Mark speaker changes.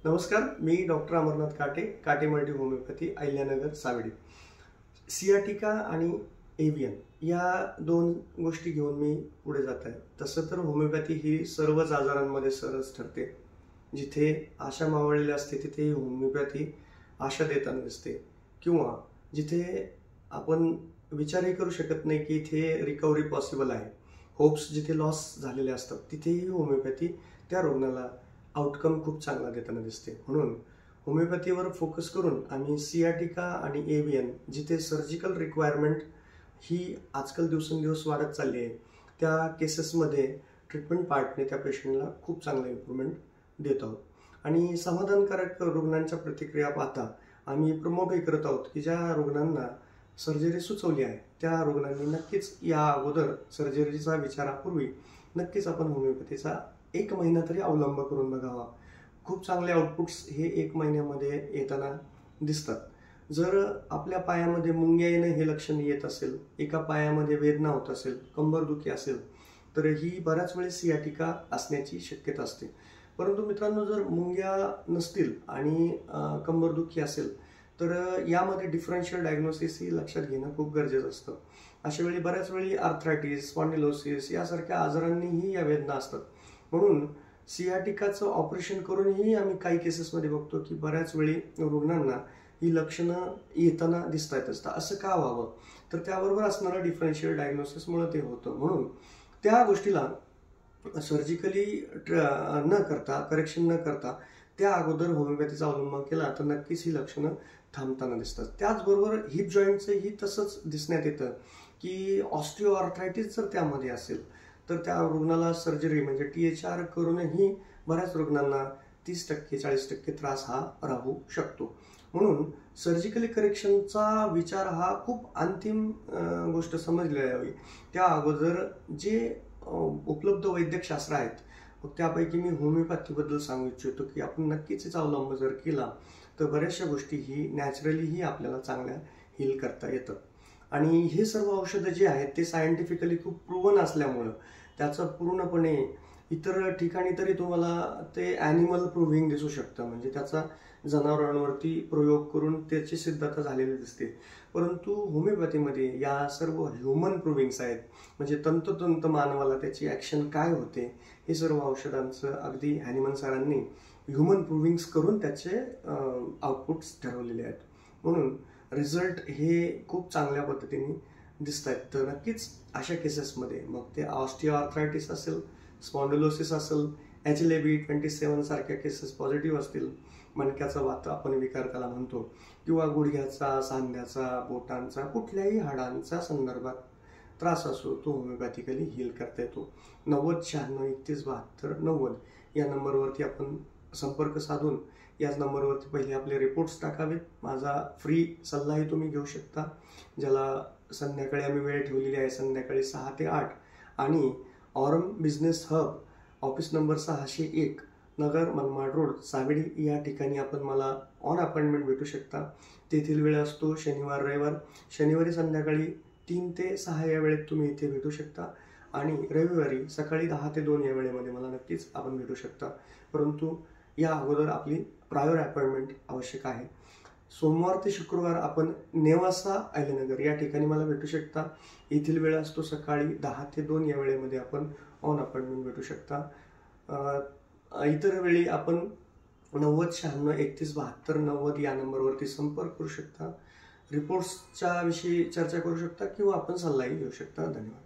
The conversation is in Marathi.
Speaker 1: नमस्कार, मी डॉक्टर अमरनाथ काटे, काटे multi homeopathy, Ahilyanagar, Savedi. Sciatica आणि एव्हियन या दोन गोष्टी घेऊन मी पुढे जात आहे. तसं तर होमिओपॅथी ही सर्वच आजारांमध्ये सरस ठरते. जिथे आशा मावळलेली असते तिथे होमिओपॅथी आशा देताना दिसते, किंवा जिथे आपण विचारही करू शकत नाही की इथे रिकव्हरी पॉसिबल आहे, होप्स जिथे लॉस झालेले असतात, तिथेही होमिओपॅथी त्या रुग्णाला आउटकम खूप चांगला देताना दिसते. म्हणून होमिओपॅथीवर फोकस करून आम्ही सियाटिका आणि एव्हियन, जिथे सर्जिकल रिक्वायरमेंट ही आजकाल दिवसेंदिवस वाढत चालली आहे, त्या केसेसमध्ये ट्रीटमेंट पार्टने त्या पेशंटला खूप चांगलं इम्प्रूव्हमेंट देत आहोत. आणि समाधानकारक रुग्णांच्या प्रतिक्रिया पाहता आम्ही प्रमोटही करत आहोत की ज्या रुग्णांना सर्जरी सुचवली आहे त्या रुग्णांनी नक्कीच या अगोदर सर्जरीचा विचारापूर्वी नक्कीच आपण होमिओपॅथीचा 1 महिना तरी अवलंब करून बघावा. खूप चांगले आउटपुट्स हे 1 महिन्यामध्ये येताना दिसतात. जर आपल्या पायामध्ये मुंग्या येणं हे लक्षण येत असेल, एका पायामध्ये वेदना होत असेल, कंबरदुखी असेल, तर ही बऱ्याच वेळेस सियाटिका असण्याची शक्यता असते. परंतु मित्रांनो, जर मुंग्या नसतील आणि कंबरदुखी असेल तर यामध्ये डिफरन्शियल डायग्नोसिस ही लक्षात घेणं खूप गरजेचं असतं. अशा वेळी बऱ्याच वेळी आर्थरायटिस, स्पॉन्डिलोसिस यासारख्या आजारांनीही या वेदना असतात. म्हणून सियाटिकाचं ऑपरेशन करूनही आम्ही काही केसेसमध्ये बघतो की बऱ्याच वेळी रुग्णांना ही लक्षणं येताना दिसता येत असतात. असं का व्हावं? तर त्याबरोबर असणारं डिफरन्शियल डायग्नोसिसमुळे ते होतं. म्हणून त्या गोष्टीला सर्जिकली न करता, करेक्शन न करता त्या अगोदर होमिओपॅथीचा अवलंब केला तर नक्कीच ही लक्षणं थांबताना दिसतात. त्याचबरोबर हिप जॉईंटचंही तसंच दिसण्यात येतं की ऑस्टिओआर्थरायटिस जर त्यामध्ये असेल तर त्या रुग्णाला सर्जरी म्हणजे THR करूनही बऱ्याच रुग्णांना 30% 40% त्रास हा राहू शकतो. म्हणून सर्जिकली करेक्शनचा विचार हा खूप अंतिम गोष्ट समजली यावी. त्या अगोदर जे उपलब्ध वैद्यकशास्त्र आहेत त्यापैकी मी होमिओपॅथीबद्दल सांगू इच्छितो की आपण नक्कीच याचा अवलंब जर केला तर बऱ्याचशा गोष्टी ही नॅचरलीही आपल्याला चांगल्या हील करता येतात. आणि हे सर्व औषधं जे आहेत ते सायंटिफिकली खूप प्रूव्हन असल्यामुळं त्याचं पूर्णपणे इतर ठिकाणी तरी तुम्हाला ते ॲनिमल प्रूव्हिंग दिसू शकतं, म्हणजे त्याचा जनावरांवरती प्रयोग करून त्याची सिद्धता झालेली दिसते. परंतु होमिओपॅथीमध्ये या सर्व ह्युमन प्रूव्हिंग्स आहेत, म्हणजे तंतोतंत मानवाला त्याची ॲक्शन काय होते हे सर्व औषधांचं अगदी हॅनिमन सरांनी ह्युमन प्रूव्हिंग्स करून त्याचे आउटपुट्स ठरवलेले आहेत. म्हणून रिझल्ट हे खूप चांगल्या पद्धतीने दिसत आहेत. तर नक्कीच अशा केसेसमध्ये, मग ते ऑस्टिओआर्थरायटिस असेल, स्पॉन्डिलोसिस असेल, HLA-B27 सारख्या केसेस पॉझिटिव्ह असतील, मणक्याचा वात आपण विकार त्याला म्हणतो, किंवा गुडघ्याचा, सांध्याचा, बोटांचा, कुठल्याही हाडांचा संदर्भात त्रास असो तो होमिओपॅथिकली हील करता येतो. 90 96 31 72 90 या नंबरवरती आपण संपर्क साधून याच नंबरवरती पहिले आपले रिपोर्ट्स टाकावेत. माझा फ्री सल्लाही तुम्ही घेऊ शकता, ज्याला संध्याकाळी आम्ही वेळ ठेवलेली आहे, संध्याकाळी 6 ते 8. आणि Aurum business hub, office number 601, Nagar Manmad road, Savedi या ठिकाणी आपण मला ऑन अपॉइंटमेंट भेटू शकता. तेथील वेळ असतो शनिवार रविवार. शनिवारी संध्याकाळी 3 ते 6 या वेळेत तुम्ही इथे भेटू शकता, आणि रविवारी सकाळी 10 ते 2 या वेळेमध्ये मला नक्कीच आपण भेटू शकता. परंतु या अगोदर आपली प्रायर अपॉइंटमेंट आवश्यक आहे. सोमवार ते शुक्रवार आपण नेवासा, अहिल्यानगर या ठिकाणी मला भेटू शकता. येथील वेळ असतो सकाळी 10 ते 2 या वेळेमध्ये आपण ऑन अपॉइंटमेंट भेटू शकता. इतर वेळी आपण 90 96 31 72 90 या नंबरवरती संपर्क करू शकता. रिपोर्ट्सच्या विषयी चर्चा करू शकता किंवा आपण सल्लाही घेऊ शकता. धन्यवाद.